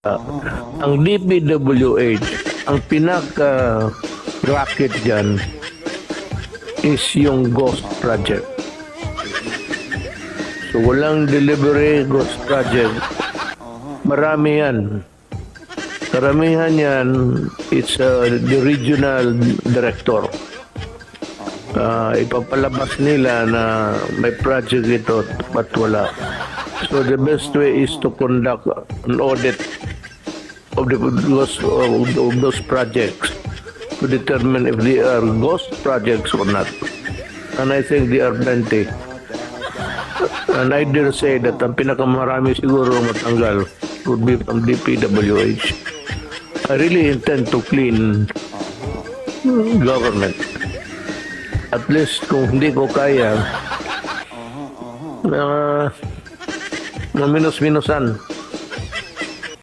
Ang DPWH, ang pinaka-racket dyan is yung ghost project. So walang delivery ghost project. Marami yan. Karamihan yan, it's the regional director. Ipapalabas nila na may project ito, but wala. So the best way is to conduct an audit of those projects to determine if they are ghost projects or not. And I think they are plenty. And I dare say that ang pinakamarami siguro matanggal would be from DPWH. I really intend to clean government. At least kung hindi ko kaya, na minus-minusan.